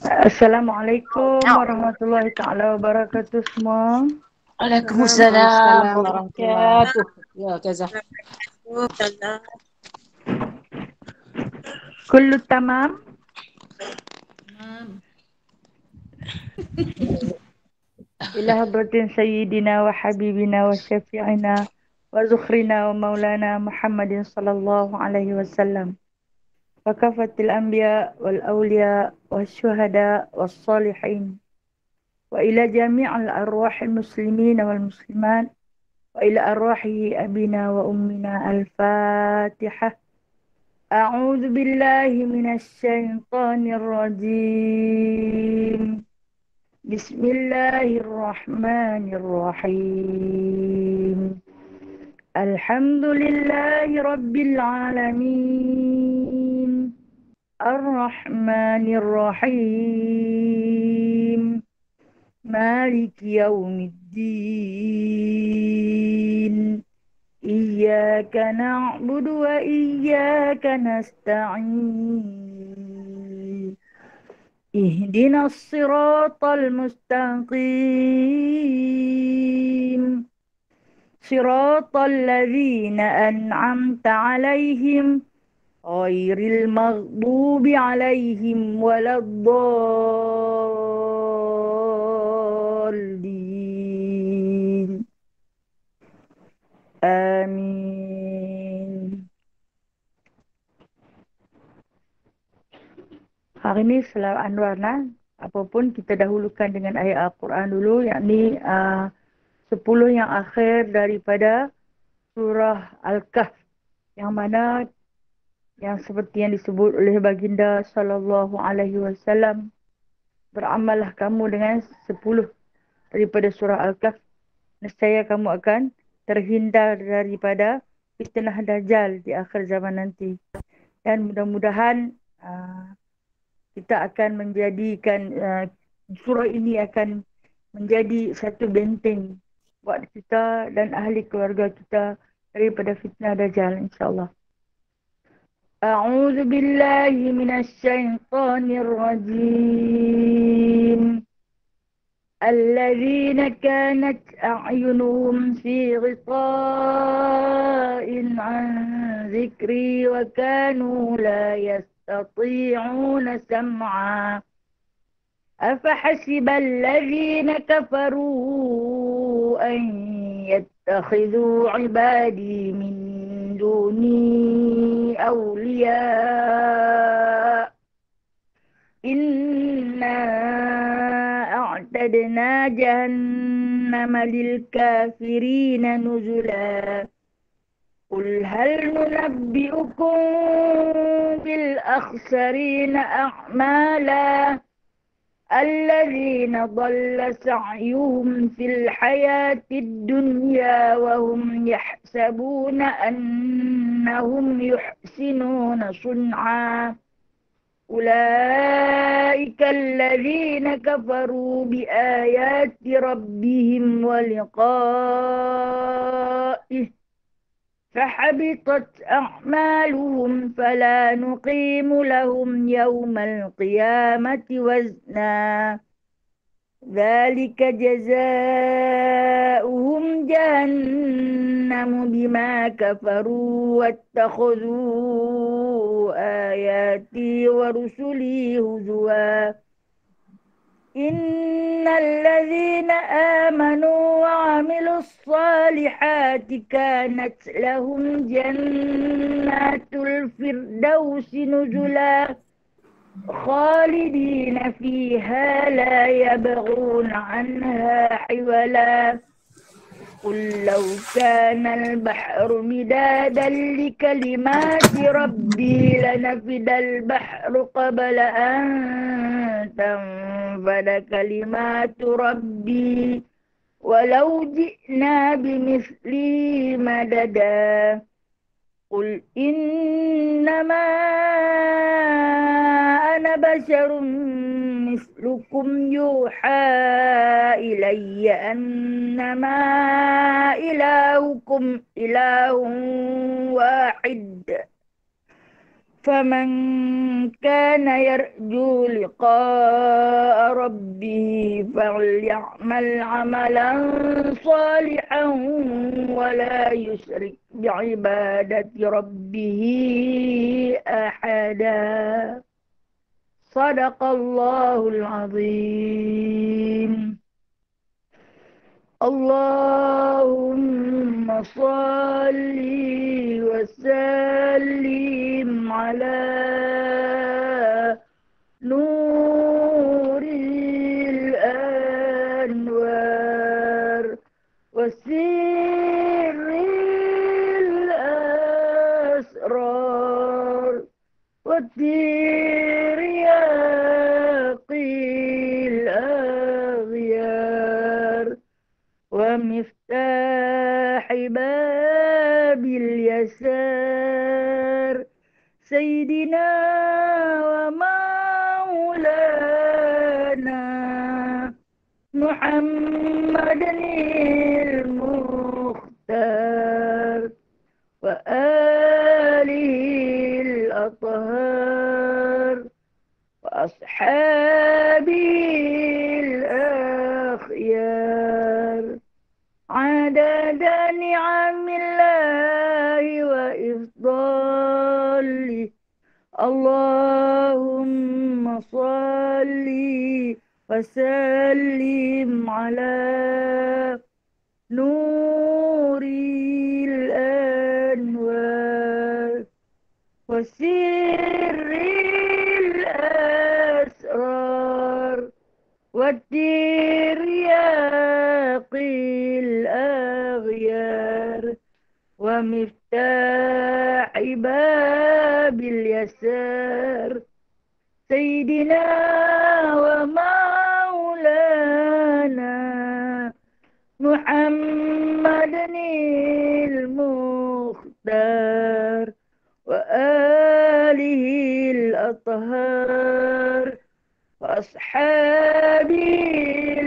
Assalamualaikum warahmatullahi taala wabarakatuh semua. Waalaikumsalam Waalaikumsalam warahmatullahi wabarakatuh. Ya, Gaza. wabarakatuh. Kullu tamam. Ila hadratin sayyidina wa habibina wa syafi'ina wa zukhrina wa maulana Muhammadin sallallahu alaihi wasallam. Wa kafatil anbiya wal awliya was syuhada was salihin. Wa ila jami'al arwahil muslimin wal muslimat wa ila arwahi abina wa ummina al-Fatihah. A'udzu billahi minasy syaithanir rajim. Bismillahirrahmanirrahim. Alhamdulillahi rabbil alamin. Ar-Rahmanir Rahim. Maliki yaumiddin. Iyyaka na'budu wa iyyaka nasta'in. Ihdinas siratal mustaqim. Siratal ladzina an'amta 'alaihim ghairil maghdubi 'alaihim waladdallin. Amin. Hari ini selalu Anwarna, apapun kita dahulukan dengan ayat Al-Quran dulu, yakni 10 yang akhir daripada surah Al-Kahf, yang mana yang seperti yang disebut oleh baginda sallallahu alaihi wasallam, beramallah kamu dengan 10 daripada surah Al-Kahf, nescaya kamu akan terhindar daripada fitnah Dajjal di akhir zaman nanti. Dan mudah-mudahan kita akan menjadikan surah ini akan menjadi satu benteng buat kita dan ahli keluarga kita daripada fitnah Dajjal, insyaAllah. A'udzu billahi minasy syaithanir rajim. Alladzina kanat a'yunuhum fi ghita'in 'an dzikri wa kanu la yastati'una sam'a. أفحسب الذين كفروا أن يتخذوا عبادي من دوني أولياء إنا أعتدنا جهنم للكافرين نزلا قل هل ننبئكم بالأخسرين أعمالا الذين ضل سعيهم في الحياة الدنيا وهم يحسبون أنهم يحسنون صنعا أولئك الذين كفروا بآيات ربهم ولقائه فحبطت أعمالهم فلا نقيم لهم يوم القيامة وزنا ذلك جزاؤهم جهنم بما كفروا واتخذوا آياتي ورسلي هزوا إن الذين آمنوا وعملوا الصالحات كانت لهم جنات الفردوس نزلا خالدين فيها لا يبغون عنها حولا قل لو كان البحر مدادا لكلمات ربي لنفد البحر قبل أن تنفد كلمات ربي ولو جئنا بمثله مددا قل إنما أنا بشر مثلكم يوحى إلي أنما إلهكم إله واحد فمن كان يرجو لقاء ربه فليعمل عملا صالحا ولا يشرك بعبادة ربه أحدا. صدق الله العظيم. اللهم صل وسلم على نور الأنوار وسر الأسرار والترياق الأغيار ومفتاح باب اليسار سيدنا ومولانا محمد المختار وآله الأطهار وأصحابه الأخيار عدد نعم الله وإفضاله. اللهم صل وسلم على نور الأنوار وسر الأسرار والترياق الأغيار ومفتاح باب اليسار سيدنا ومولانا محمد المختار وآله الأطهار وأصحابه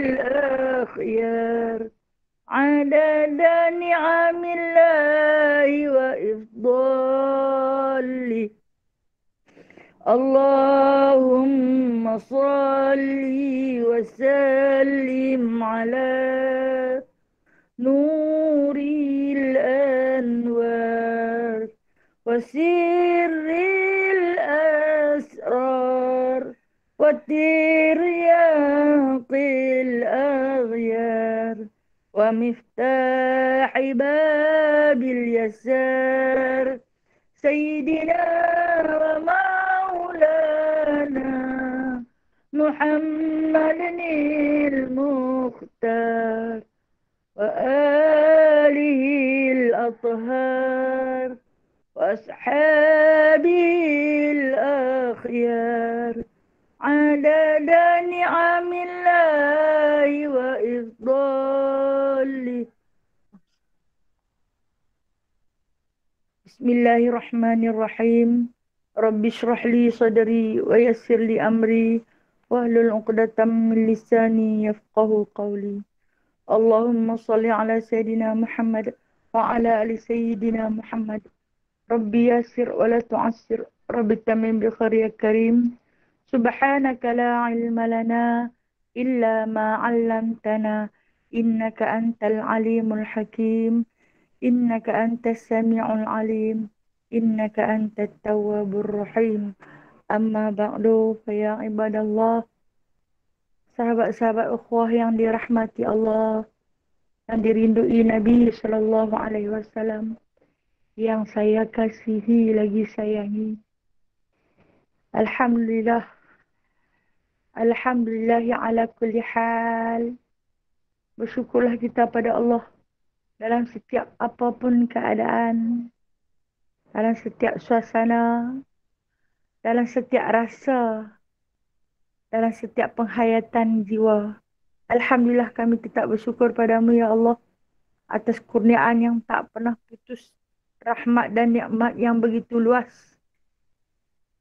الأخيار عدد نعم الله وإفضاله. اللهم صل وسلم على نور الأنوار وسر الأسرار والترياق الأغيار ومفتاح باب اليسار سيدنا ومولانا محمد المختار وآله الأطهار وأصحابه الأخيار عدد نعم الله وإفضاله. بسم الله الرحمن الرحيم. رب اشرح لي صدري ويسر لي أمري واحلل عقدة من لساني يفقه قولي. اللهم صل على سيدنا محمد وعلى آل سيدنا محمد. ربي يسر ولا تعسر، رب تمم بخير يا كريم. سبحانك لا علم لنا إلا ما علمتنا إنك أنت العليم الحكيم. إنك أنت السميع العليم. إنك أنت التواب الرحيم. Amma ba'du, ya ibadallah, sahabat-sahabat ukhuwah yang dirahmati Allah, yang dirindui Nabi Sallallahu Alaihi Wasallam, yang saya kasihi lagi sayangi. Alhamdulillah, Alhamdulillah ala kulli hal. Bersyukurlah kita pada Allah dalam setiap apapun keadaan, dalam setiap suasana, dalam setiap rasa, dalam setiap penghayatan jiwa. Alhamdulillah kami tetap bersyukur padamu ya Allah atas kurniaan yang tak pernah putus, rahmat dan nikmat yang begitu luas.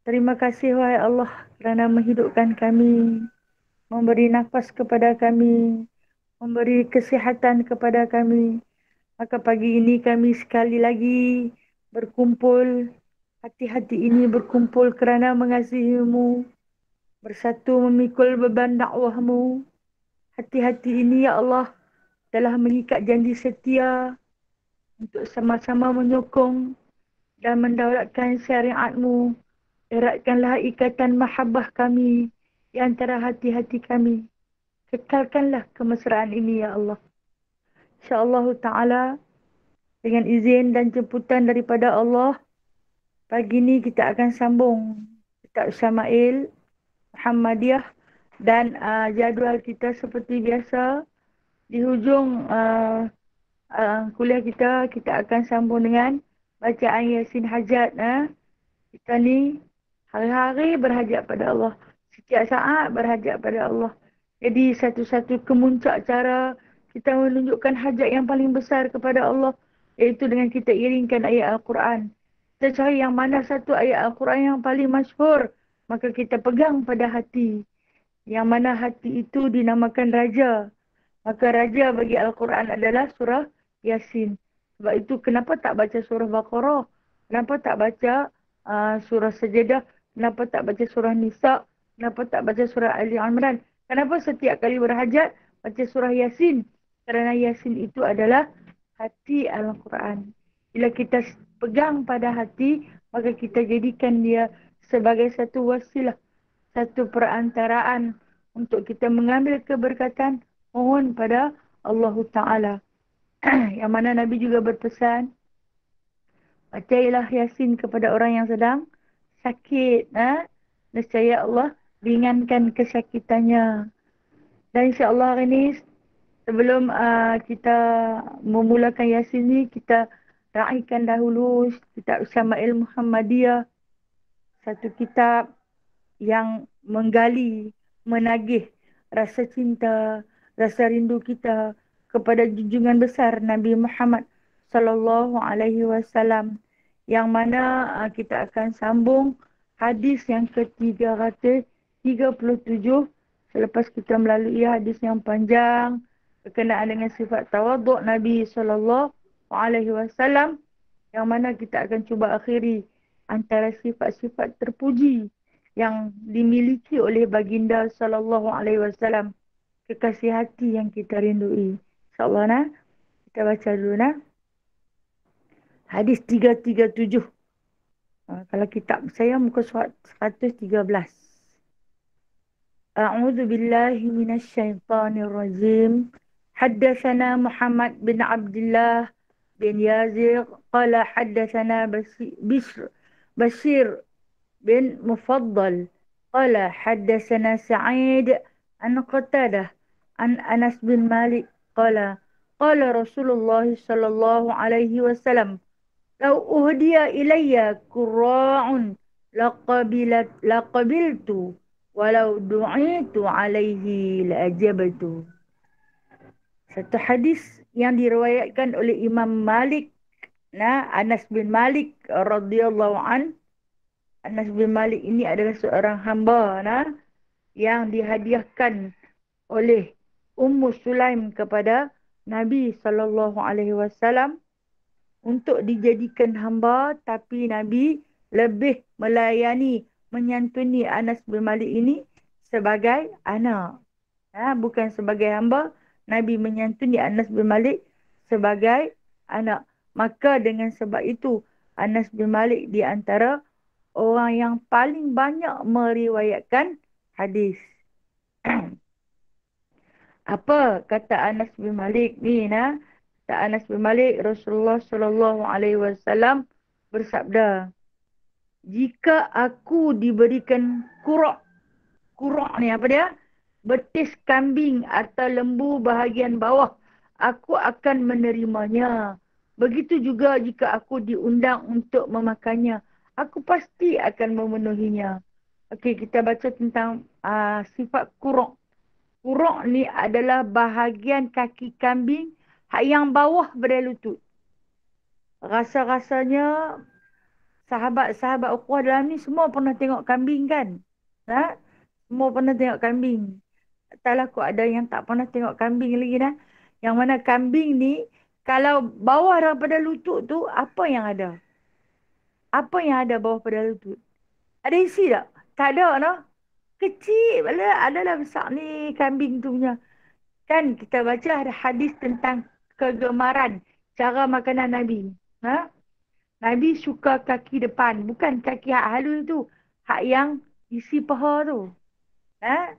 Terima kasih wahai Allah kerana menghidupkan kami, memberi nafas kepada kami, memberi kesihatan kepada kami. Maka pagi ini kami sekali lagi berkumpul Hati-hati ini berkumpul kerana mengasihimu, bersatu memikul beban dakwahmu. Hati-hati ini ya Allah telah mengikat janji setia untuk sama-sama menyokong dan mendaulatkan syariatmu. Eratkanlah ikatan mahabbah kami di antara hati-hati kami. Kekalkanlah kemesraan ini ya Allah. InsyaAllah ta'ala dengan izin dan jemputan daripada Allah, pagi ini kita akan sambung Kitab Syama'il Muhammadiyah dan jadual kita seperti biasa di hujung kuliah kita akan sambung dengan bacaan Yasin Hajat. Kita ni hari-hari berhajat pada Allah, setiap saat berhajat pada Allah. Jadi satu-satu kemuncak cara kita menunjukkan hajat yang paling besar kepada Allah, iaitu dengan kita iringkan ayat Al-Quran. Kita cari yang mana satu ayat Al-Quran yang paling masyhur, maka kita pegang pada hati. Yang mana hati itu dinamakan raja. Maka raja bagi Al-Quran adalah surah Yasin. Sebab itu kenapa tak baca surah Baqarah? Kenapa tak baca surah Sajadah? Kenapa tak baca surah Nisa? Kenapa tak baca surah Ali Imran? Kenapa setiap kali berhajat baca surah Yasin? Kerana Yasin itu adalah hati Al-Quran. Bila kita pegang pada hati, maka kita jadikan dia sebagai satu wasilah, satu perantaraan untuk kita mengambil keberkatan, mohon pada Allah Ta'ala. Yang mana Nabi juga berpesan, bacailah Yasin kepada orang yang sedang sakit. Nescaya Allah ringankan kesakitannya. Dan insyaAllah hari ini, sebelum kita memulakan Yasin ni, kita raikan dahulu kitab Syama'il Muhammadiyah. Satu kitab yang menggali, menagih rasa cinta, rasa rindu kita kepada junjungan besar Nabi Muhammad sallallahu alaihi wasallam, yang mana kita akan sambung hadis yang ke-337 selepas kita melalui hadis yang panjang berkenaan dengan sifat tawaduk Nabi sallallahu alaihi wasallam, yang mana kita akan cuba akhiri antara sifat-sifat terpuji yang dimiliki oleh baginda sallallahu alaihi wasallam, kekasih hati yang kita rindui. InsyaAllah kita baca dulu hadis 337. Kalau kitab saya muka surat 113. A'udzu billahi minasyaitonir rajim. Haddatsana Muhammad bin Abdullah bin Yazid qala haddatsana Bashir bin Mufaddal qala haddatsana Sa'id an Qatadah an Anas bin Malik qala qala Rasulullah sallallahu alaihi wasallam law uhdiya ilayya qurra'un laqabiltu walau du'itu alaihi la'ajabtu. Satu hadis yang diriwayatkan oleh Imam Malik, Anas bin Malik radhiyallahu an. Anas bin Malik ini adalah seorang hamba yang dihadiahkan oleh Ummu Sulaim kepada Nabi sallallahu alaihi wasallam untuk dijadikan hamba, tapi Nabi lebih melayani, menyantuni Anas bin Malik ini sebagai anak. Bukan sebagai hamba. Nabi menyantuni Anas bin Malik sebagai anak. Maka dengan sebab itu Anas bin Malik di antara orang yang paling banyak meriwayatkan hadis. Apa kata Anas bin Malik ni? Kata Anas bin Malik, Rasulullah sallallahu alaihi wasallam bersabda, jika aku diberikan kurak ni apa dia? Betis kambing atau lembu bahagian bawah, aku akan menerimanya. Begitu juga jika aku diundang untuk memakannya, aku pasti akan memenuhinya. Okey, kita baca tentang sifat kurak. Kurak ni adalah bahagian kaki kambing yang bawah pada lutut. Rasa-rasanya sahabat-sahabat ukhuwah dalam ni semua pernah tengok kambing kan? Semua pernah tengok kambing. Taklah kok ada yang tak pernah tengok kambing lagi Yang mana kambing ni, kalau bawah daripada lutut tu, apa yang ada? Apa yang ada bawah pada lutut? Ada isi tak? Tak ada, no? Kecil. Adalah besar ni kambing tu punya. Kan kita baca ada hadis tentang kegemaran cara makanan Nabi. Ha? Nabi suka kaki depan. Bukan kaki hak halus tu. Hak yang isi paha tu. Ha?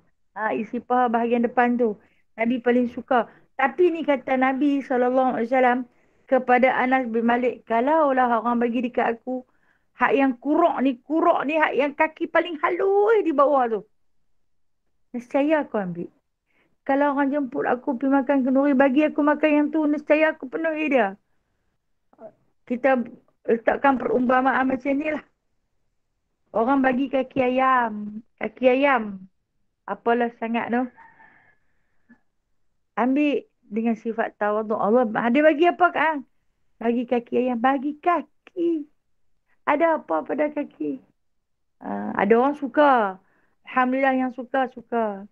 Isi paha bahagian depan tu. Nabi paling suka. Tapi ni kata Nabi SAW kepada Anas bin Malik. Kalaulah orang bagi dekat aku. Hak yang kuruk ni hak yang kaki paling halus di bawah tu. Nescaya aku ambil. Kalau orang jemput aku pergi makan kenduri, bagi aku makan yang tu, nescaya aku penuhi dia. Kita letakkan perumpamaan macam ni lah. Orang bagi kaki ayam. Kaki ayam. Apalah sangat tu. Ambil dengan sifat tawaduk. Allah, dia bagi apa kan? Bagi kaki ayam. Bagi kaki. Ada apa pada kaki? Ada orang suka. Alhamdulillah yang suka, suka.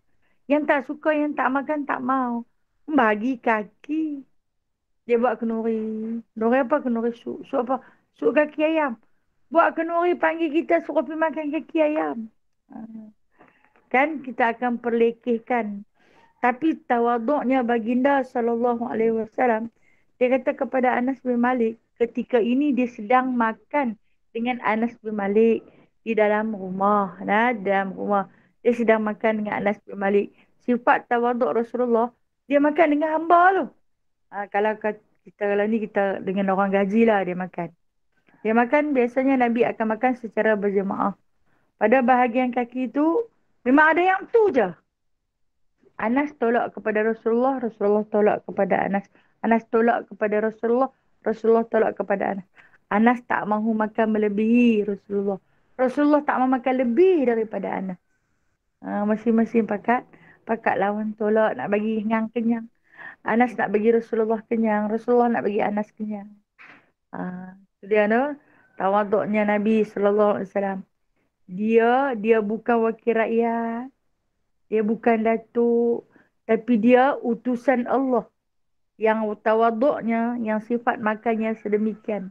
Yang tak suka, yang tak makan, tak mau. Bagi kaki. Dia buat kenuri. Kenuri apa? Kenuri sup. Sup apa? Sup kaki ayam. Buat kenuri, panggil kita suruh pergi makan kaki ayam. Kan kita akan perlekehkan. Tapi tawaduknya baginda SAW. Dia kata kepada Anas bin Malik. Ketika ini dia sedang makan dengan Anas bin Malik. Di dalam rumah. Dalam rumah. Dia sedang makan dengan Anas bin Malik. Sifat tawaduk Rasulullah. Dia makan dengan hamba tu. Kalau kita dengan orang gaji lah dia makan. Dia makan biasanya Nabi akan makan secara berjemaah. Pada bahagian kaki tu memang ada yang tu je. Anas tolak kepada Rasulullah, Rasulullah tolak kepada Anas. Anas tolak kepada Rasulullah, Rasulullah tolak kepada Anas. Anas tak mahu makan melebihi Rasulullah. Rasulullah tak mahu makan lebih daripada Anas. Masing-masing pakat lawan tolak nak bagi kenyang. Anas nak bagi Rasulullah kenyang. Rasulullah nak bagi Anas kenyang. Dia tawaduknya Nabi SAW. Dia bukan wakil rakyat. Dia bukan datuk. Tapi dia utusan Allah. Yang tawaduknya, yang sifat makannya sedemikian.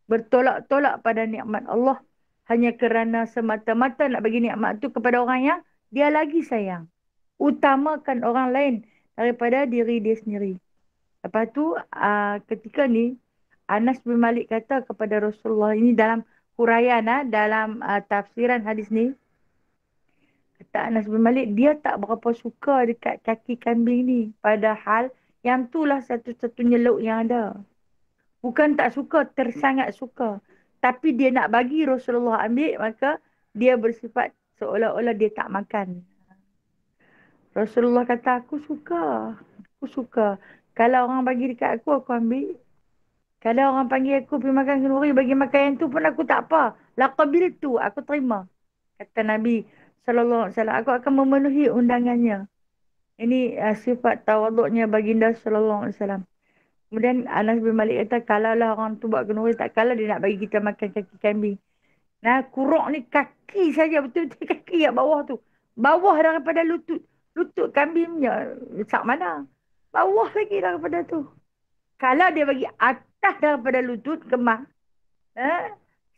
Bertolak-tolak pada nikmat Allah. Hanya kerana semata-mata nak bagi nikmat tu kepada orang yang dia lagi sayang. Utamakan orang lain daripada diri dia sendiri. Lepas tu ketika ni Anas bin Malik kata kepada Rasulullah, ini dalam huraian dalam tafsiran hadis ni, kata Anas bin Malik, dia tak berapa suka dekat kaki kambing ni. Padahal yang itulah satu-satunya lauk yang ada. Bukan tak suka, tersangat suka. Tapi dia nak bagi Rasulullah ambil, maka dia bersifat seolah-olah dia tak makan. Rasulullah kata, aku suka. Kalau orang bagi dekat aku ambil. Kalau orang panggil aku pergi makan kenduri, bagi makan yang tu pun aku tak apa. Laqabil tu, aku terima. Kata Nabi SAW, aku akan memenuhi undangannya. Ini sifat tawaduknya baginda SAW. Kemudian Anas bin Malik kata, kalaulah orang tu buat kenduri, tak kalah dia nak bagi kita makan kaki kambing. Kuruk ni kaki saja, betul-betul kaki kat bawah tu. Bawah daripada lutut. Lutut kambingnya, besar mana? Bawah lagi daripada tu. Kalau dia bagi atas daripada lutut, kemah.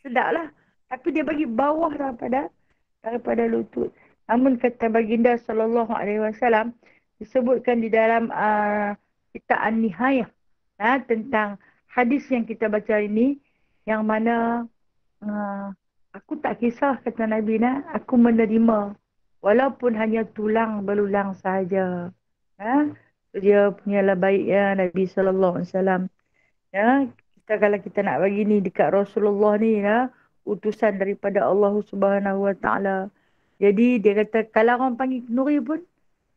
Sedaplah. Tapi dia bagi bawah daripada lutut. Namun kata baginda SAW, disebutkan di dalam kitab An-Nihayah. Tentang hadis yang kita baca ini. Yang mana aku tak kisah, kata Nabi, aku menerima. Walaupun hanya tulang belulang sahaja. Dia punyalah baiknya Nabi SAW. Kalau kita nak bagi ni dekat Rasulullah ni, utusan daripada Allah Subhanahu Wa Taala. Jadi dia kata, kalau orang panggil kenduri pun,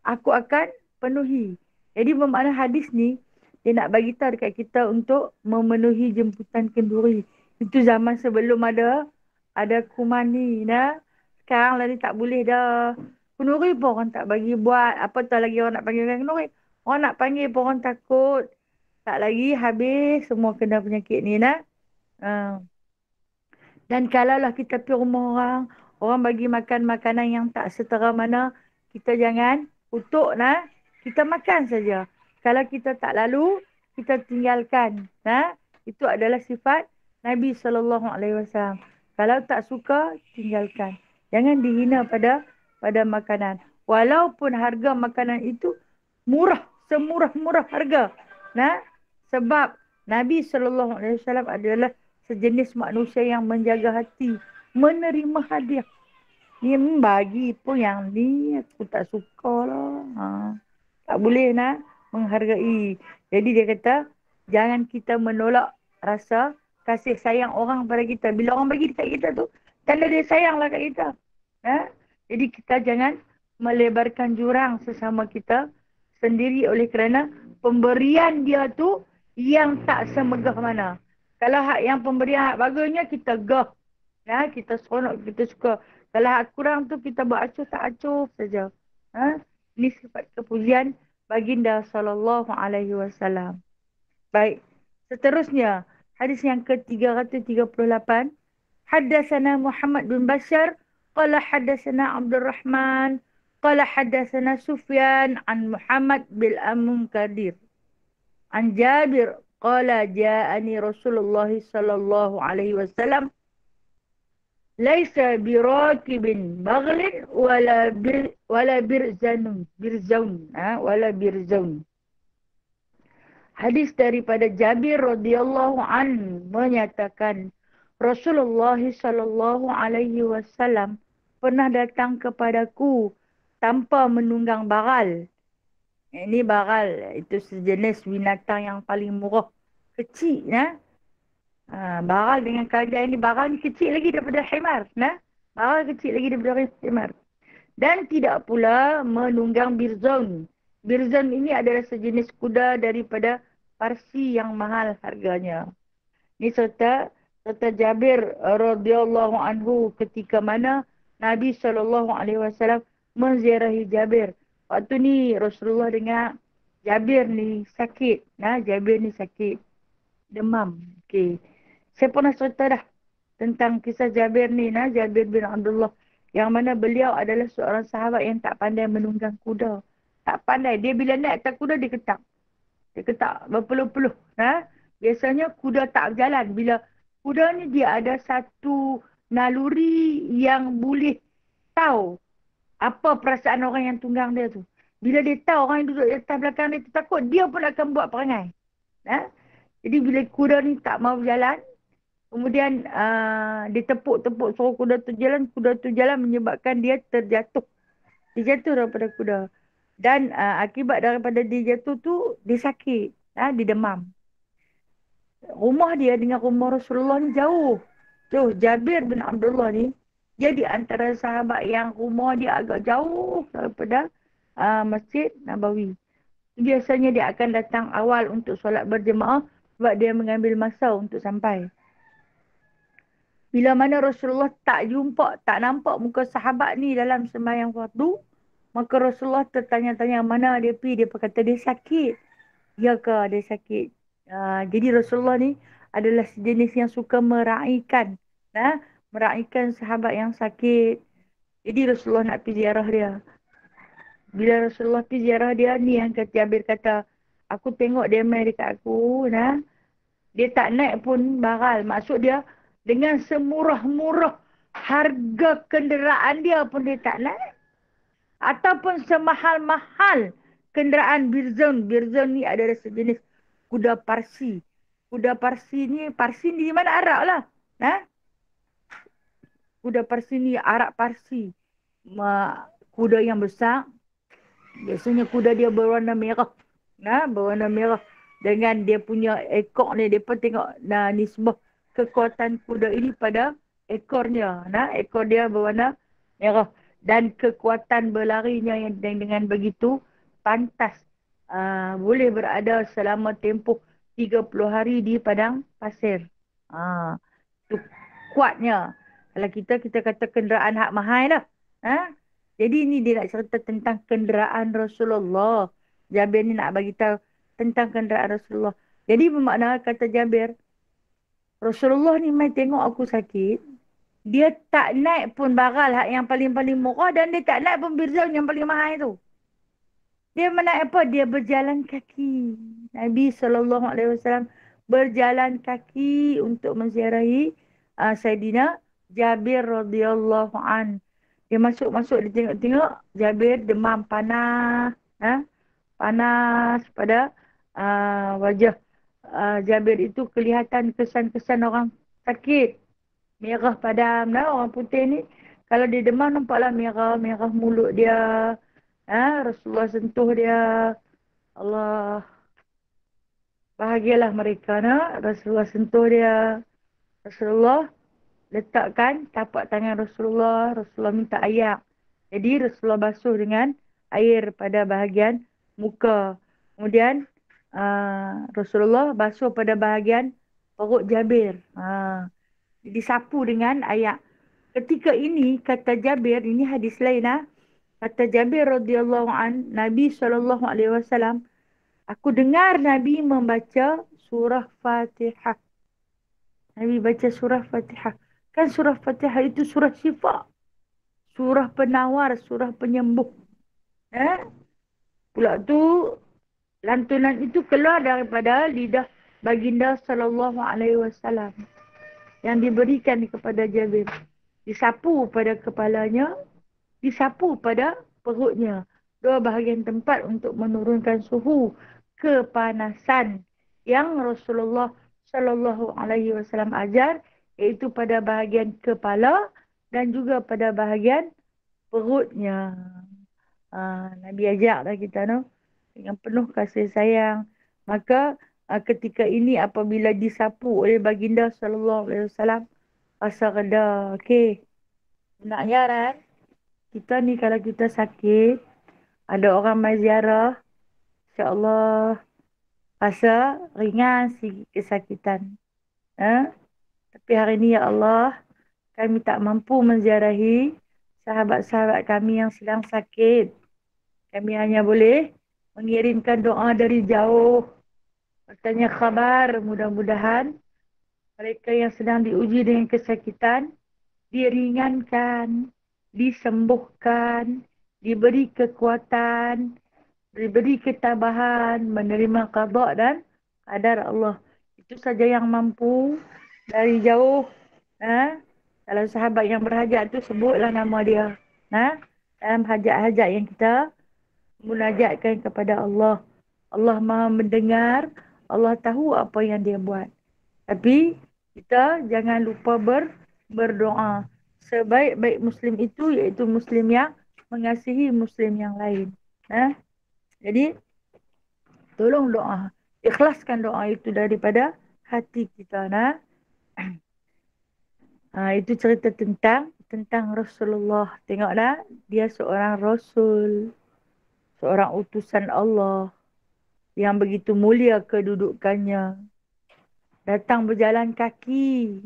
aku akan penuhi. Jadi bermakna hadis ni, dia nak bagi tahu dekat kita untuk memenuhi jemputan kenduri. Itu zaman sebelum ada kuman ni. Sekarang lah ni tak boleh dah. Kenduri pun orang tak bagi buat. Apa tahu lagi orang nak panggil kenduri. Orang nak panggil pun orang takut. Tak lagi habis semua kena penyakit ni. Dan kalaulah kita pergi rumah orang bagi makan makanan yang tak setara mana, kita jangan kutuk. Kita makan saja. Kalau kita tak lalu, kita tinggalkan. Itu adalah sifat Nabi SAW. Kalau tak suka, tinggalkan. Jangan dihina pada makanan. Walaupun harga makanan itu murah, semurah-murah harga. Nah, sebab Nabi SAW adalah sejenis manusia yang menjaga hati, menerima hadiah. Dia bagi pun yang ni aku tak suka lah. Tak boleh nak menghargai. Jadi dia kata, jangan kita menolak rasa kasih sayang orang pada kita. Bila orang bagi dekat kita tu, tanda dia sayanglah kat kita. Jadi kita jangan melebarkan jurang sesama kita sendiri oleh kerana pemberian dia tu yang tak semegah mana. Kalau hak yang pemberian hak bagusnya kita gah. Kita seronok, kita suka. Kalau hak kurang tu kita buat acuh tak acuh saja. Ini sifat kepujian baginda sallallahu alaihi wasallam. Baik. Seterusnya, hadis yang ke-338. Haddatsana Muhammad bin Bashar qala haddatsana Abdul Rahman qala haddatsana Sufyan an Muhammad bil Munkadir an Jabir qala ja'ani Rasulullah sallallahu alaihi wasallam laisa birakibin baghlin wala birzaun. Hadis daripada Jabir radhiyallahu an menyatakan Rasulullah sallallahu alaihi wasallam pernah datang kepadaku tanpa menunggang bagal. Ini bagal itu sejenis binatang yang paling murah, kecil bagal dengan keadaan ini, bagal ni kecil lagi daripada himar. Bagal kecil lagi daripada himar. Dan tidak pula menunggang birzaun. Birzaun ini adalah sejenis kuda daripada Parsi yang mahal harganya. Ini serta Jabir radhiyallahu anhu ketika mana Nabi SAW menziarahi Jabir. Waktu ni Rasulullah dengar Jabir ni sakit. Jabir ni sakit. Demam. Okey. Saya pernah cerita dah tentang kisah Jabir ni, Jabir bin Abdullah. Yang mana beliau adalah seorang sahabat yang tak pandai menunggang kuda. Tak pandai. Dia bila naik atas kuda, dia ketak. Dia ketak berpeluh-peluh. Biasanya kuda tak berjalan. Bila kuda ni dia ada satu naluri yang boleh tahu apa perasaan orang yang tunggang dia tu. Bila dia tahu orang yang duduk di atas belakang dia tu takut, dia pun akan buat perangai. Jadi bila kuda ni tak mau berjalan, kemudian dia tepuk-tepuk suruh kuda tu jalan menyebabkan dia terjatuh. Dia jatuh daripada kuda. Dan akibat daripada dia jatuh tu, dia sakit. Dia demam. Rumah dia dengan rumah Rasulullah ni jauh. Jabir bin Abdullah ni, dia di antara sahabat yang rumah dia agak jauh daripada Masjid Nabawi. Biasanya dia akan datang awal untuk solat berjemaah sebab dia mengambil masa untuk sampai. Bila mana Rasulullah tak nampak muka sahabat ni dalam sembahyang fardu, maka Rasulullah tertanya-tanya mana dia pergi. Dia berkata dia sakit. Ya ke dia sakit? Jadi Rasulullah ni adalah sejenis yang suka meraihkan. Meraihkan sahabat yang sakit. Jadi Rasulullah nak pergi ziarah dia. Bila Rasulullah pergi ziarah dia, ni yang Jabir kata, aku tengok dia main dekat aku. Dia tak naik pun baral. Maksud dia, dengan semurah-murah harga kenderaan dia pun dia tak naik. Ataupun semahal-mahal kenderaan birzaun. Birzaun ni adalah sejenis kuda Parsi. Kuda Parsi ni di mana Arab lah. Kuda Parsi ni Arab Parsi. Kuda yang besar. Biasanya kuda dia berwarna merah. Berwarna merah. Dengan dia punya ekor ni. Dia pun tengok nisbah kekuatan kuda ini pada ekornya. Ekor dia berwarna merah. Dan kekuatan berlarinya yang dengan begitu pantas. Boleh berada selama tempoh 30 hari di padang pasir. Itu kuatnya. Kalau kita kata kenderaan hak mahal lah. Jadi ni dia nak cerita tentang kenderaan Rasulullah. Jabir ni nak bagi tahu tentang kenderaan Rasulullah. Jadi bermakna kata Jabir, Rasulullah ni mai tengok aku sakit. Dia tak naik pun baral yang paling-paling murah dan dia tak naik pun birzaun yang paling mahal tu. Dia menaik apa? Dia berjalan kaki. Nabi SAW berjalan kaki untuk menziarahi Saidina Jabir radhiyallahu an. Dia masuk dia tengok-tengok Jabir demam panas, panas pada wajah Jabir itu kelihatan kesan-kesan orang sakit. Merah padam dah orang putih ni. Kalau dia demam nampaklah merah mulut dia. Rasulullah sentuh dia. Allah. Bahagialah mereka nak. Rasulullah sentuh dia. Rasulullah letakkan tapak tangan Rasulullah. Rasulullah minta air. Jadi Rasulullah basuh dengan air pada bahagian muka. Kemudian Rasulullah basuh pada bahagian perut Jabir. Disapu dengan air. Ketika ini kata Jabir, ini hadis lain kata Jabir radhiyallahu an, Nabi SAW, aku dengar Nabi membaca surah Fatihah. Nabi baca surah Fatihah. Kan surah Fatihah itu surah syifa. Surah penawar, surah penyembuh. Pula tu lantunan itu keluar daripada lidah baginda sallallahu alaihi wasallam yang diberikan kepada Jabir. Disapu pada kepalanya, disapu pada perutnya. Dua bahagian tempat untuk menurunkan suhu kepanasan yang Rasulullah sallallahu alaihi wasallam ajar, iaitu pada bahagian kepala dan juga pada bahagian perutnya. Nabi ajak dah kita dengan penuh kasih sayang. Maka ketika ini apabila disapu oleh baginda sallallahu alaihi wasallam, rasa reda. Okey. Nak yaran, kita ni kalau kita sakit, ada orang mai ziarah, insya-Allah rasa ringan sikit kesakitan. Tapi hari ni ya Allah, kami tak mampu menziarahi sahabat-sahabat kami yang sedang sakit. Kami hanya boleh mengirimkan doa dari jauh. Bertanya khabar, mudah-mudahan mereka yang sedang diuji dengan kesakitan diringankan, disembuhkan, diberi kekuatan, diberi ketabahan, menerima qada dan qadar Allah. Itu saja yang mampu dari jauh. Kalau sahabat yang berhajat tu sebutlah nama dia. Dalam hajat-hajat yang kita munajatkan kepada Allah. Allah Maha mendengar, Allah tahu apa yang dia buat. Tapi kita jangan lupa berdoa. Sebaik-baik Muslim itu iaitu Muslim yang mengasihi Muslim yang lain. Jadi tolong doa. Ikhlaskan doa itu daripada hati kita. Itu cerita tentang Rasulullah. Tengoklah, dia seorang Rasul. Seorang utusan Allah yang begitu mulia kedudukannya. Datang berjalan kaki.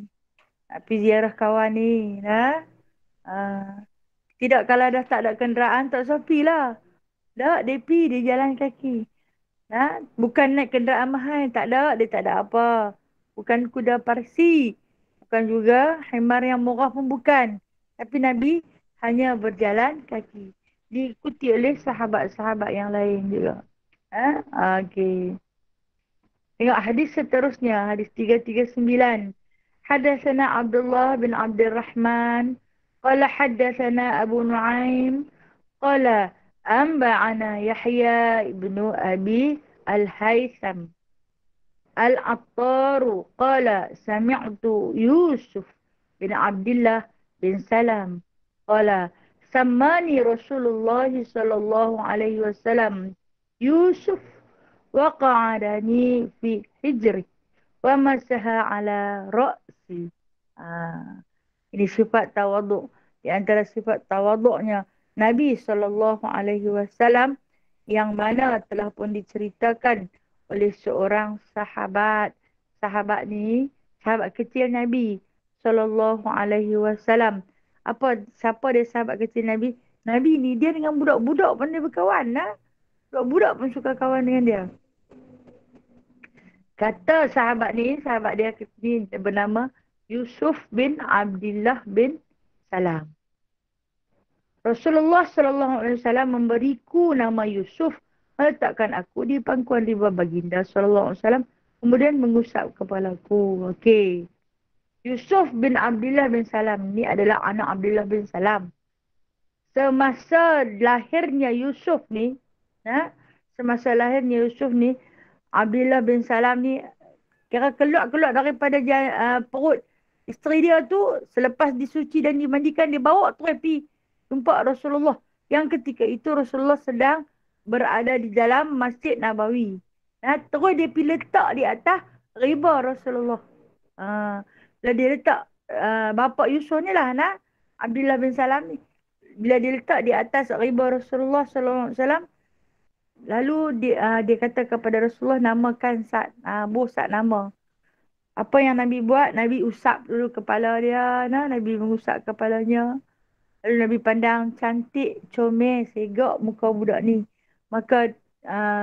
Nak pergi ziarah kawan ni. Tidak kalau dah tak ada kenderaan, tak sepi lah. Tak, dia pergi, dia jalan kaki. Bukan naik kenderaan mahal, tak ada, dia tak ada apa. Bukan kuda parsi. Bukan juga hemar yang murah pun bukan. Tapi Nabi hanya berjalan kaki. Diikuti oleh sahabat-sahabat yang lain juga. Okey. Tengok hadis seterusnya, hadis 339. Hadatsana Abdullah bin Abdurrahman qala hadatsana Abu Nuaim qala anba'ana Yahya ibnu Abi Al-Haytham Al-Attar qala sami'tu Yusuf bin Abdullah bin Salam qala sammani Rasulullah sallallahu alaihi wasallam Yusuf wa qa'adani fi hijri wa masaha ala ra'si. Ini sifat tawaduk. Di antara sifat tawaduknya Nabi sallallahu alaihi wasallam yang mana telah pun diceritakan oleh seorang sahabat. Sahabat ni sahabat kecil Nabi sallallahu alaihi wasallam. Siapa dia sahabat kecil Nabi? Nabi ni dia dengan budak-budak pun dia berkawan Budak-budak pun suka kawan dengan dia. Kata sahabat ni, sahabat dia ni bernama Yusuf bin Abdullah bin Salam. Rasulullah sallallahu alaihi wasallam memberiku nama Yusuf, meletakkan aku di pangkuan riba baginda sallallahu alaihi wasallam kemudian mengusap kepalaku. Okey. Yusuf bin Abdullah bin Salam. Ni adalah anak Abdullah bin Salam. Semasa lahirnya Yusuf ni, ha? Semasa lahirnya Yusuf ni, Abdullah bin Salam ni kira keluar daripada perut isteri dia tu, selepas disuci dan dimandikan, dia bawa terus pergi jumpa Rasulullah. Yang ketika itu Rasulullah sedang berada di dalam Masjid Nabawi. Terus dia pergi letak di atas riba Rasulullah. Bila dia letak bapa Yusuf ni lah, Abdullah bin Salam ni. Bila dia letak di atas riba Rasulullah SAW, lalu dia kata kepada Rasulullah, namakan Sa'd. Buh Sa'd nama. Apa yang Nabi buat? Nabi usap dulu kepala dia. Nabi mengusap kepalanya. Lalu Nabi pandang cantik, comel, segak muka budak ni. Maka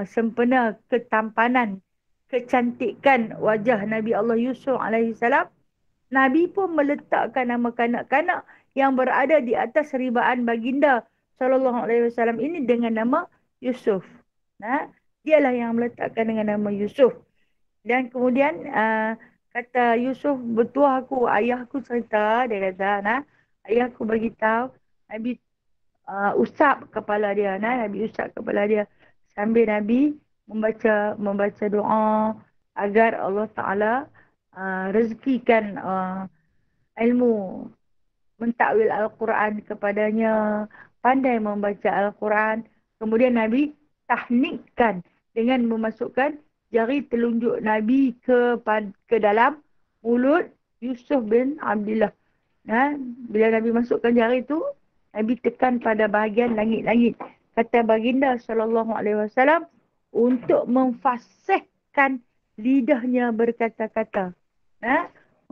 sempena ketampanan, kecantikan wajah Nabi Allah Yusuf alaihissalam, Nabi pun meletakkan nama kanak-kanak yang berada di atas ribaan baginda sallallahu alaihi wasallam ini dengan nama Yusuf. Dialah yang meletakkan dengan nama Yusuf. Dan kemudian kata Yusuf, betul aku, ayahku cerita, dia kata, ayahku bagi tahu, Nabi usap kepala dia, Nabi usap kepala dia sambil Nabi membaca doa agar Allah Taala rezekikan ilmu mentakwil Al-Quran kepadanya, pandai membaca Al-Quran. Kemudian Nabi tahnikkan dengan memasukkan jari telunjuk Nabi ke dalam mulut Yusuf bin Abdullah. Bila Nabi masukkan jari itu, Nabi tekan pada bahagian langit-langit. Kata baginda sallallahu alaihi wasallam, untuk memfasihkan lidahnya berkata-kata.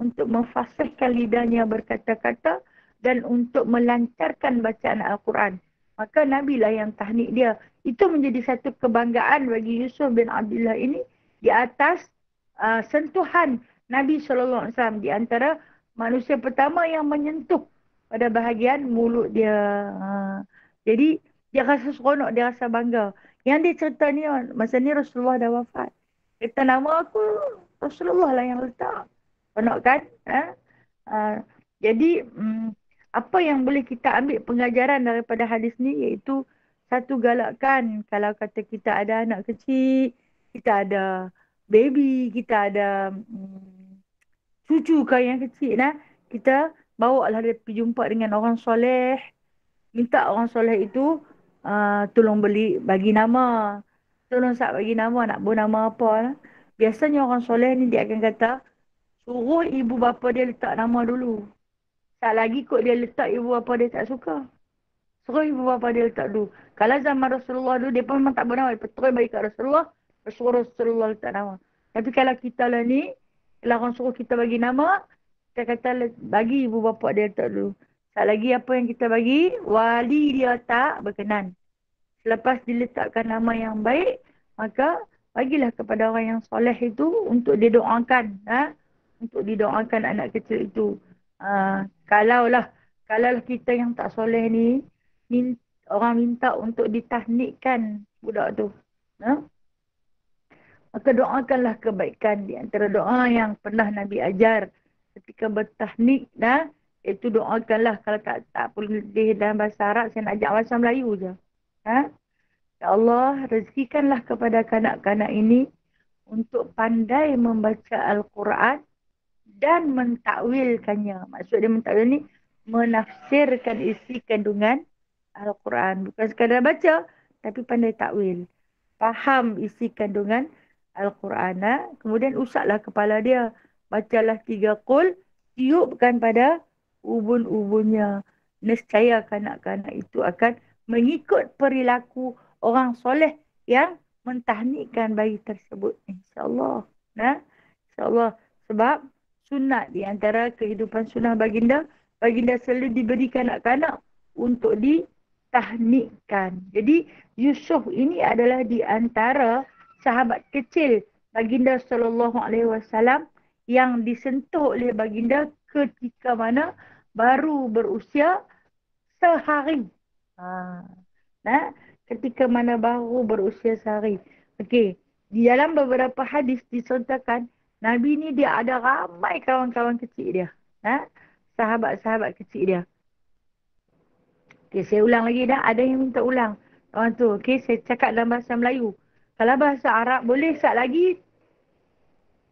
Untuk memfasihkan lidahnya berkata-kata dan untuk melancarkan bacaan Al-Quran. Maka Nabi lah yang tahnik dia. Itu menjadi satu kebanggaan bagi Yusuf bin Abdullah ini di atas sentuhan Nabi SAW. Di antara manusia pertama yang menyentuh pada bahagian mulut dia. Jadi dia rasa seronok, dia rasa bangga. Yang dia cerita ni, masa ni Rasulullah dah wafat. Kata nama aku, Rasulullah lah yang letak. Seronok kan? Jadi apa yang boleh kita ambil pengajaran daripada hadis ni, iaitu satu galakan. Kalau kata kita ada anak kecil, kita ada baby, kita ada cucu kau yang kecil, kita bawa lah dia pergi jumpa dengan orang soleh. Minta orang soleh itu tolong bagi nama. Tolong bagi nama, nak buat nama apa. Biasanya orang soleh ni dia akan kata, suruh ibu bapa dia letak nama dulu. Tak lagi kot dia letak ibu bapa dia tak suka. Suruh ibu bapa dia letak dulu. Kalau zaman Rasulullah dulu, dia pun memang tak bernama. Dia terus bagi kat Rasulullah, suruh Rasulullah letak nama. Tapi kalau kita lah ni, kalau orang suruh kita bagi nama, kita kata bagi ibu bapa dia letak dulu. Tak lagi apa yang kita bagi, wali dia tak berkenan. Selepas diletakkan nama yang baik, maka bagilah kepada orang yang soleh itu untuk didoakan. Untuk didoakan anak kecil itu. Kalaulah kita yang tak soleh ni, orang minta untuk ditahnikkan budak tu. Maka doakanlah kebaikan. Di antara doa yang pernah Nabi ajar ketika bertahnik, itu doakanlah. Kalau tak boleh dalam bahasa Arab, saya nak ajak bahasa Melayu je. Ya Allah, rezekikanlah kepada kanak-kanak ini untuk pandai membaca Al-Quran dan mentakwilkannya. Maksud dia mentakwil ni, menafsirkan isi kandungan Al-Quran. Bukan sekadar baca, tapi pandai takwil. Faham isi kandungan Al-Quran. Kemudian usaplah kepala dia. Bacalah 3 qul, tiupkan pada ubun-ubunnya. Nescaya kanak-kanak itu akan mengikut perilaku orang soleh yang mentahnikkan bayi tersebut. InsyaAllah. InsyaAllah. Sebab sunat di antara kehidupan sunnah baginda selalu diberi kanak-kanak untuk ditahnikkan. Jadi Yusuf ini adalah di antara sahabat kecil baginda sallallahu alaihi wasallam yang disentuh oleh baginda ketika mana baru berusia sehari. Ketika mana baru berusia sehari. Okey. di dalam beberapa hadis diceritakan Nabi ni dia ada ramai kawan-kawan kecil dia. Ha? Sahabat-sahabat kecil dia. Okey, saya ulang lagi dah. Ada yang minta ulang. Kawan tu, okey, saya cakap dalam bahasa Melayu. Kalau bahasa Arab boleh sat lagi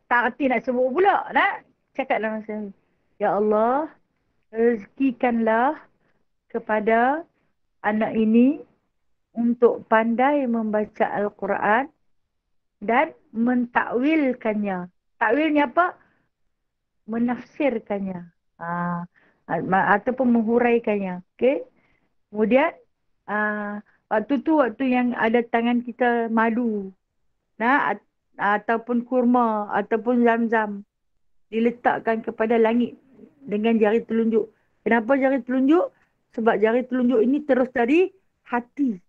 tak erti nak sebut pula. Nak cakap dalam bahasa Melayu. Ya Allah, rezekikanlah kepada anak ini untuk pandai membaca Al-Quran dan mentakwilkannya. Takwilnya apa? Menafsirkannya. Ataupun menghuraikannya. Okey. Kemudian, waktu tu waktu yang ada tangan kita madu. Nah, ataupun kurma, ataupun zam-zam. Diletakkan kepada langit dengan jari telunjuk. Kenapa jari telunjuk? Sebab jari telunjuk ini terus dari hati.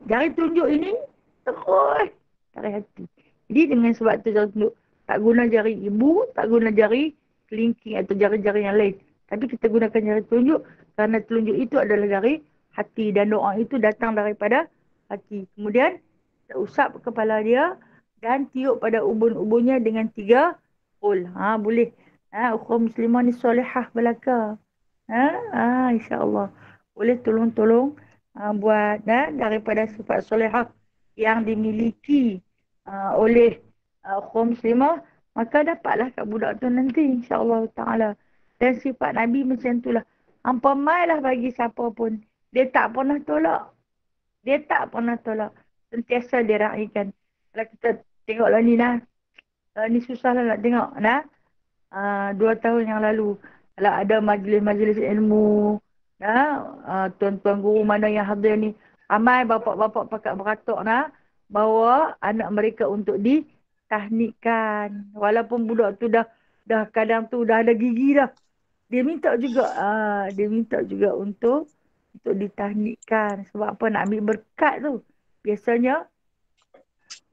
Jari telunjuk ini terus dari hati. Jadi dengan sebab tu jari telunjuk. Tak guna jari ibu, tak guna jari kelingking atau jari-jari yang lain. Tapi kita gunakan jari telunjuk kerana telunjuk itu adalah dari hati. Dan doa itu datang daripada hati. Kemudian kita usap kepala dia dan tiup pada ubun-ubunnya dengan 3 hol. Boleh. Ukhra muslimah ni solehah belaka. InsyaAllah. Boleh tolong-tolong buat daripada sifat solehah yang dimiliki oleh ukhra muslimah, maka dapatlah kat budak tu nanti insyaAllah ta'ala. Dan sifat Nabi macam itulah. Hampa mailah bagi siapa pun. Dia tak pernah tolak. Dia tak pernah tolak. Sentiasa dia raikan. Kalau kita tengoklah ni nah. Ni susahlah nak tengok nah. 2 tahun yang lalu. Kalau ada majlis-majlis ilmu. Tuan-tuan guru mana yang hadir ni. Ramai bapak-bapak pakat beratuk nah. Bawa anak mereka untuk ditahnikkan. Walaupun budak tu dah kadang tu dah ada gigi dah. Dia minta juga untuk ditahnikkan. Sebab apa? Nak ambil berkat tu. Biasanya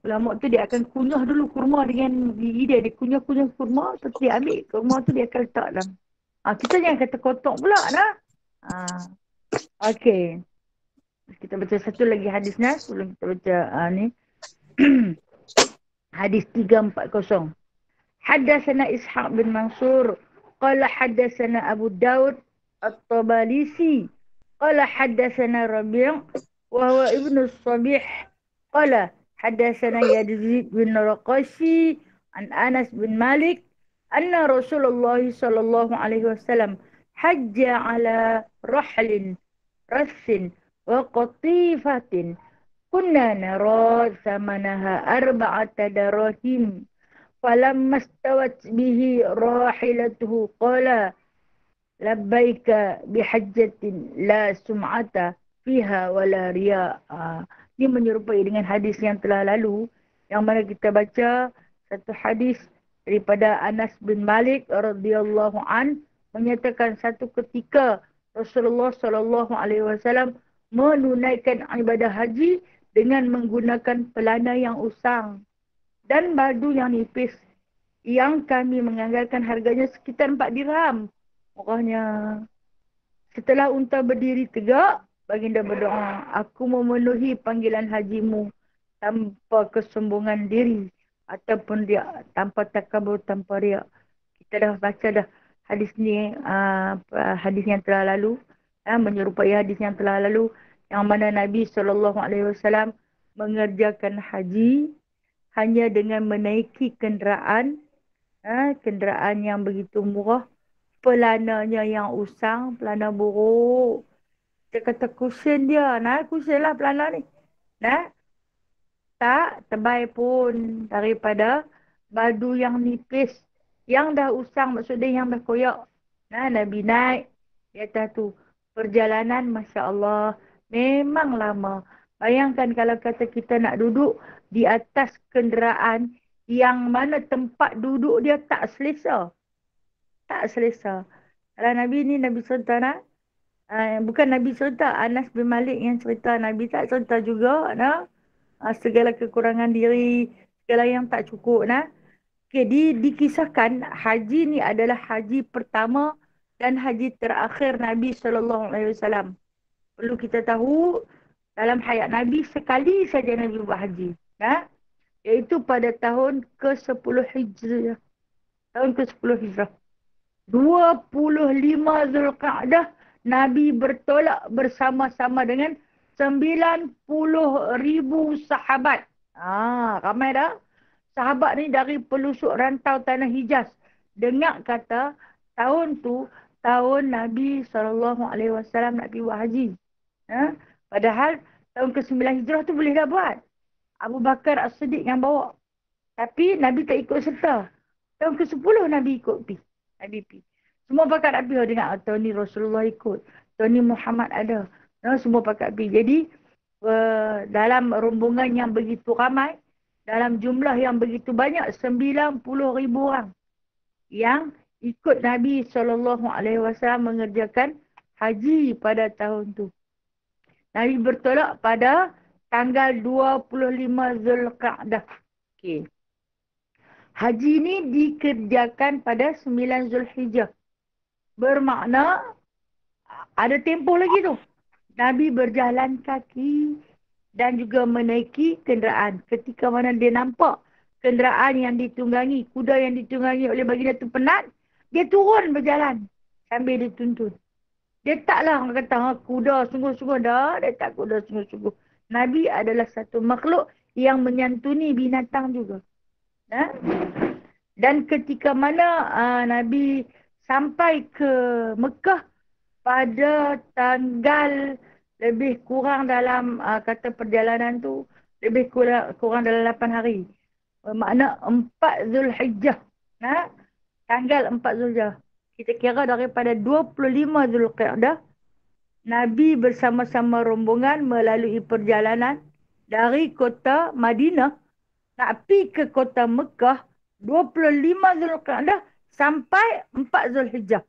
ulama tu dia akan kunyah dulu kurma dengan gigi dia. Dia kunyah-kunyah kurma. Lepas dia ambil kurma tu dia akan letak dalam. Kita jangan kata kotok pula dah. Okey. Kita baca satu lagi hadisnya sebelum kita baca ni. Hadis 340. Haddatsana Ishaq bin Mansur. Qala haddatsana Abu Daud At-Tabalisi. Qala haddatsana Rabi' wa huwa ibnu Sabih. Qala haddatsana Yazid bin Raqashi an Anas bin Malik anna Rasulullah sallallahu alaihi wasallam hajja ala rahlin rassin wa qatifatin kunna nara samanaha 4 darahim. فلما استوت به راحلته قال لبيك بحجة لا سمعة فيها ولا رياء. Ini menyerupai dengan hadis yang telah lalu yang mana kita baca satu hadis daripada Anas bin Malik radhiyallahu an menyatakan satu ketika Rasulullah sallallahu alaihi wasallam menunaikan ibadah haji dengan menggunakan pelana yang usang dan baju yang nipis yang kami menganggarkan harganya sekitar 4 dirham. Murahnya. Setelah unta berdiri tegak, baginda berdoa, aku memenuhi panggilan hajimu tanpa kesombongan diri ataupun riak, tanpa takabur, tanpa riak. Kita dah baca dah hadis ni, hadis yang telah lalu, menyerupai hadis yang telah lalu yang mana Nabi SAW mengerjakan haji hanya dengan menaiki kenderaan yang begitu murah, pelananya yang usang, pelana buruk. Kita kata kusen dia, kusen lah pelana ni. Tak tebal pun daripada baju yang nipis, yang dah usang, maksudnya yang dah koyak. Nabi naik di atas tu. Perjalanan Masya Allah memang lama. Bayangkan kalau kata kita nak duduk di atas kenderaan yang mana tempat duduk dia tak selesa. Tak selesa. Kalau Nabi ni, Nabi cerita bukan Nabi cerita, Anas bin Malik yang cerita. Nabi tak cerita juga. Segala kekurangan diri, segala yang tak cukup. Okay, dikisahkan haji ni adalah haji pertama dan haji terakhir Nabi SAW. Perlu kita tahu, dalam hayat Nabi sekali saja Nabi buat haji. Iaitu pada tahun ke-10 Hijrah. Tahun ke-10 Hijrah. 25 Zulqa'dah Nabi bertolak bersama-sama dengan 90,000 sahabat. Ramai dah. Sahabat ni dari pelusuk rantau tanah Hijaz. Dengar kata tahun tu tahun Nabi SAW nak pergi buat haji. Padahal tahun ke-9 Hijrah tu boleh dah buat. Abu Bakar As-Siddiq yang bawa. Tapi Nabi tak ikut serta. Tahun ke-10 Nabi ikut pergi. Nabi pergi. Semua pakat nak pergi. Dengar tahun ni Rasulullah ikut. Tahun ni Muhammad ada. Semua pakat pergi. Jadi dalam rombongan yang begitu ramai, dalam jumlah yang begitu banyak, 90,000 orang yang ikut Nabi SAW mengerjakan haji pada tahun tu. Nabi bertolak pada tanggal 25 Zulqa'dah. Okey. Haji ni dikerjakan pada 9 Zulhijjah. Bermakna ada tempoh lagi tu. Nabi berjalan kaki dan juga menaiki kenderaan. Ketika mana dia nampak kenderaan yang ditunggangi, kuda yang ditunggangi oleh baginda tu penat, dia turun berjalan sambil dituntun. Dia taklah orang kata kuda sungguh-sungguh dah. Dia tak kuda sungguh-sungguh. Nabi adalah satu makhluk yang menyantuni binatang juga. Dan ketika mana Nabi sampai ke Mekah pada tanggal lebih kurang dalam kata perjalanan tu lebih kurang dalam 8 hari. Makna 4 Zulhijjah. Tanggal 4 Zulhijjah. Kita kira daripada 25 Zulqa'dah Nabi bersama-sama rombongan melalui perjalanan dari kota Madinah nak pergi ke kota Mekah 25 Zulqa'dah sampai 4 Zulhijjah.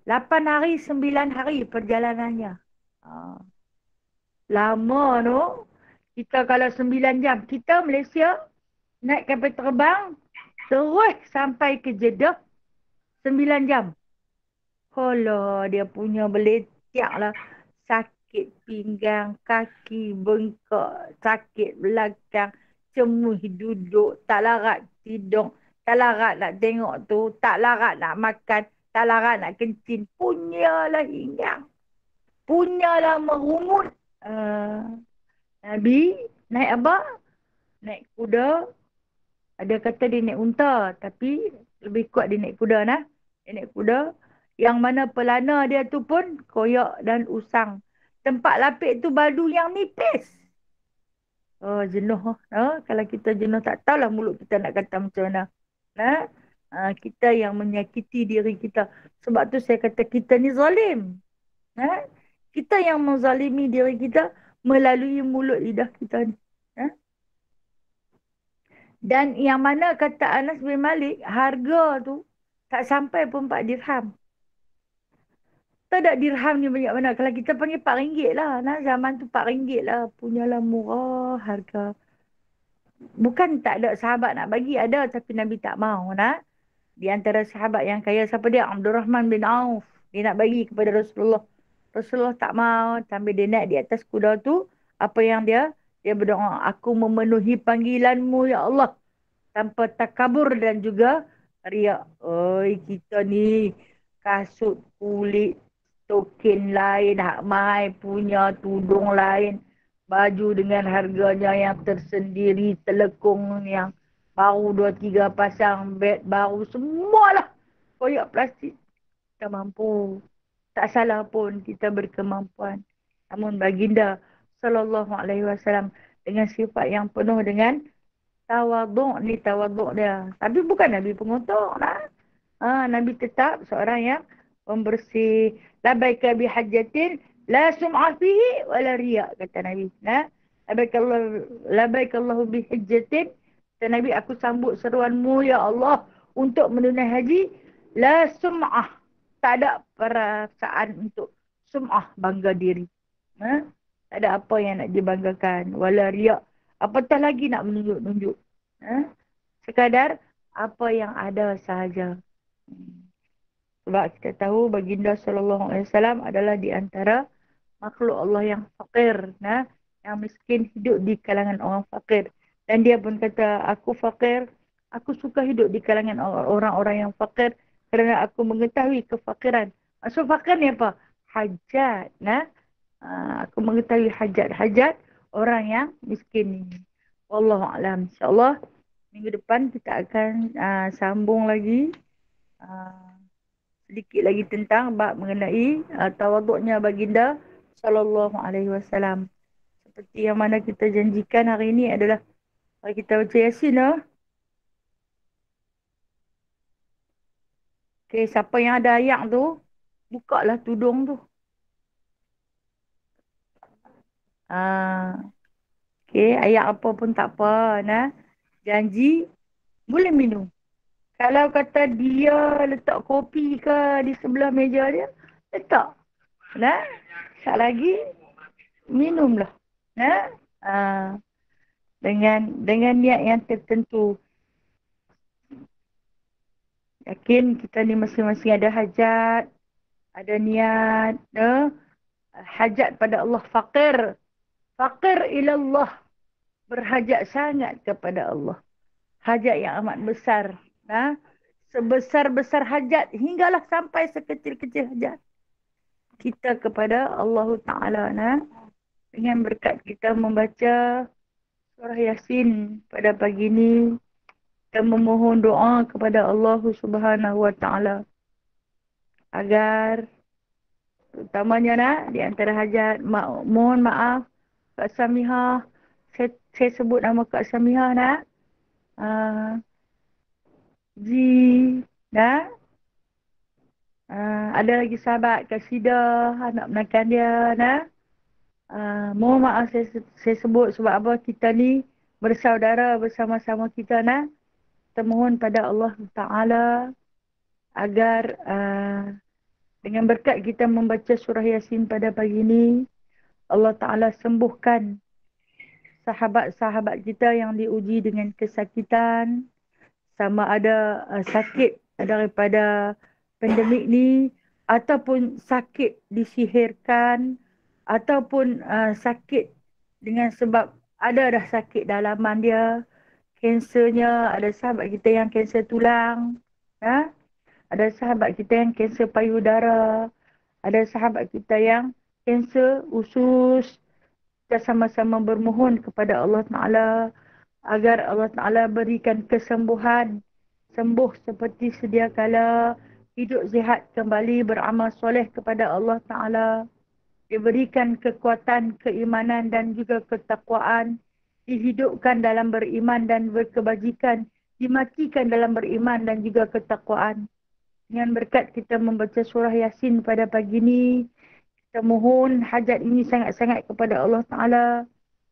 8 hari, 9 hari perjalanannya. Lama tu. Kita kalau 9 jam. Kita Malaysia naik kapal terbang terus sampai ke Jeddah 9 jam. Alah, dia punya beletiak lah. Sakit pinggang, kaki bengkak, sakit belakang, cemui duduk, tak larat tidur, tak larat nak tengok tu, tak larat nak makan, tak larat nak kencing. Punyalah hinggang. Punyalah merungut. Nabi naik apa? Naik kuda. Ada kata dia naik unta, tapi lebih kuat dia naik kuda nah. Dia naik kuda. Yang mana pelana dia tu pun koyak dan usang. Tempat lapik tu badu yang nipis. Jenuh. Kalau kita jenuh tak tahulah mulut kita nak kata macam mana. Kita yang menyakiti diri kita. Sebab tu saya kata kita ni zalim. Kita yang menzalimi diri kita melalui mulut lidah kita ni. Dan yang mana kata Anas bin Malik, harga tu tak sampai pun 4 dirham. Tak ada dirham ni banyak mana. Kalau kita panggil RM4 lah. Zaman tu RM4 lah. Punyalah murah harga. Bukan tak ada sahabat nak bagi. Ada tapi Nabi tak mau. Di antara sahabat yang kaya siapa dia? Abdurrahman bin Auf. Dia nak bagi kepada Rasulullah. Rasulullah tak mau. Sambil dia naik di atas kuda tu. Apa yang dia? Dia berdoa. Aku memenuhi panggilanmu ya Allah. Tanpa takabur dan juga riak. Kita ni kasut kulit. Token lain, hak mai punya tudung lain, baju dengan harganya yang tersendiri, telekung yang baru 2-3 pasang, beg baru, semualah koyak plastik. Kita mampu. Tak salah pun kita berkemampuan. Namun baginda SAW dengan sifat yang penuh dengan tawaduk ni, tawaduk dia. Tapi bukan Nabi pengotor. Nabi tetap seorang yang pembersih. Labaika bihajjatin la sum'a fihi wala riya, kata Nabi. Labaikallahu bihajjatin, kata Nabi, aku sambut seruanmu ya Allah untuk menunaikan haji. La sum'ah, tak ada perasaan untuk sum'ah, bangga diri. Tak ada apa yang nak dibanggakan. Wala riya, apatah lagi nak menunjuk-nunjuk. Sekadar apa yang ada sahaja. Sebab kita tahu baginda SAW adalah di antara makhluk Allah yang fakir, yang miskin hidup di kalangan orang fakir. Dan dia pun kata, aku fakir, aku suka hidup di kalangan orang-orang yang fakir kerana aku mengetahui kefakiran. Maksud fakir ni apa? Hajat. Aku mengetahui hajat-hajat orang yang miskin ni. Wallahualam. InsyaAllah minggu depan kita akan sambung lagi sedikit lagi tentang bab mengenai tawaduknya baginda sallallahu alaihi wasallam. Seperti yang mana kita janjikan hari ini adalah kita baca Yasin. Okey, siapa yang ada ayat tu, bukalah tudung tu. Okey, ayat apa pun tak apa. Janji boleh minum. Kalau kata dia letak kopi ke di sebelah meja dia, letak. Sekali lagi, minumlah. Dengan niat yang tertentu. Yakin kita ni masing-masing ada hajat, ada niat, hajat pada Allah, fakir ilallah, berhajat sangat kepada Allah. Hajat yang amat besar. Sebesar-besar hajat hinggalah sampai sekecil-kecil hajat kita kepada Allah Ta'ala. Dengan berkat kita membaca surah Yasin pada pagi ini, kita memohon doa kepada Allah Subhanahu Wa Ta'ala agar terutamanya di antara hajat, mohon maaf Kak Samihah, saya sebut nama Kak Samihah Ji, ada lagi sahabat Kak Sida, anak menakan dia, mohon maaf saya sebut sebab apa, kita ni bersaudara bersama-sama kita, kita mohon pada Allah Ta'ala agar dengan berkat kita membaca surah Yasin pada pagi ini, Allah Ta'ala sembuhkan sahabat-sahabat kita yang diuji dengan kesakitan, sama ada sakit daripada pandemik ni, ataupun sakit disihirkan, ataupun sakit dengan sebab ada dah sakit dalaman dia, kansernya. Ada sahabat kita yang kanser tulang, ada sahabat kita yang kanser payudara, ada sahabat kita yang kanser usus. Kita sama-sama bermohon kepada Allah Ta'ala agar Allah Ta'ala berikan kesembuhan, sembuh seperti sedia kala, hidup sihat kembali, beramal soleh kepada Allah Ta'ala, diberikan kekuatan, keimanan dan juga ketakwaan, dihidupkan dalam beriman dan berkebajikan, dimatikan dalam beriman dan juga ketakwaan. Dengan berkat kita membaca surah Yasin pada pagi ini, kita mohon hajat ini sangat-sangat kepada Allah Ta'ala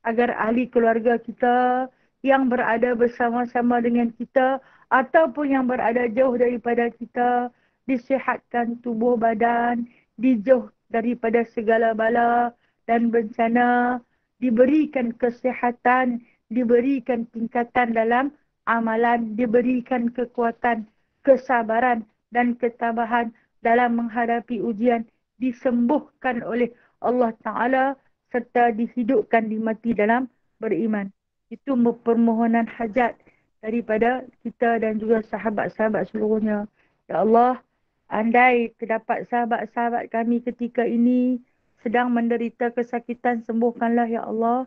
agar ahli keluarga kita yang berada bersama-sama dengan kita ataupun yang berada jauh daripada kita disihatkan tubuh badan, dijauh daripada segala bala dan bencana, diberikan kesihatan, diberikan tingkatan dalam amalan, diberikan kekuatan, kesabaran dan ketabahan dalam menghadapi ujian, disembuhkan oleh Allah Ta'ala serta dihidupkan, dimati dalam beriman. Itu permohonan hajat daripada kita dan juga sahabat-sahabat seluruhnya. Ya Allah, andai terdapat sahabat-sahabat kami ketika ini sedang menderita kesakitan, sembuhkanlah ya Allah.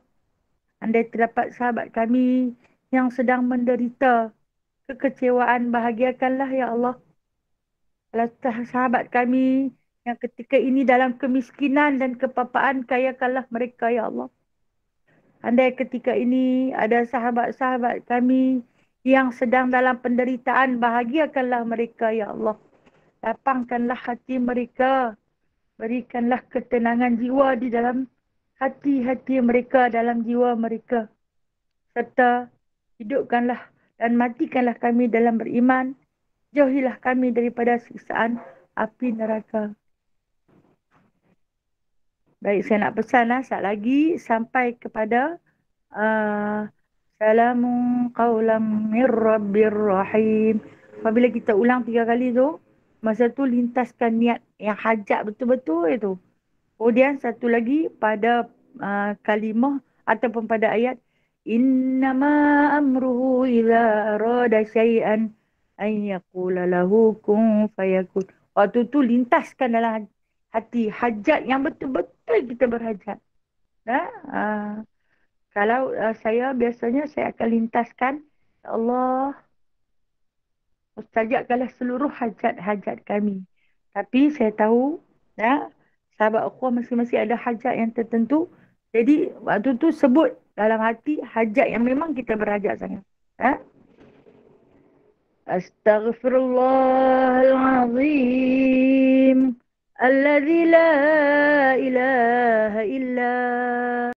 Andai terdapat sahabat kami yang sedang menderita kekecewaan, bahagiakanlah ya Allah. Kalau sahabat kami yang ketika ini dalam kemiskinan dan kepapaan, kayakanlah mereka ya Allah. Andai ketika ini ada sahabat-sahabat kami yang sedang dalam penderitaan, bahagiakanlah mereka ya Allah. Lapangkanlah hati mereka, berikanlah ketenangan jiwa di dalam hati-hati mereka, dalam jiwa mereka. Serta hidupkanlah dan matikanlah kami dalam beriman, jauhilah kami daripada siksaan api neraka. Baik, saya nak pesan sekali lagi sampai kepada salamun qawlam mir rabbir rahim. Apabila kita ulang 3 kali tu, masa tu lintaskan niat yang hajat betul-betul itu. Kemudian satu lagi pada kalimah ataupun pada ayat innama amruhu idza arada syai'an an yaqula lahu kun fayakun. Waktu tu lintaskan dalam hati hajat yang betul-betul kita berhajat. Kalau saya biasanya saya akan lintaskan, ya Allah, mustajabkanlah seluruh hajat-hajat kami. Tapi saya tahu, sahabat ukhuwah masing-masing ada hajat yang tertentu. Jadi waktu tu sebut dalam hati hajat yang memang kita berhajat sangat. Astaghfirullahalazim. Alladzi la ilaha illa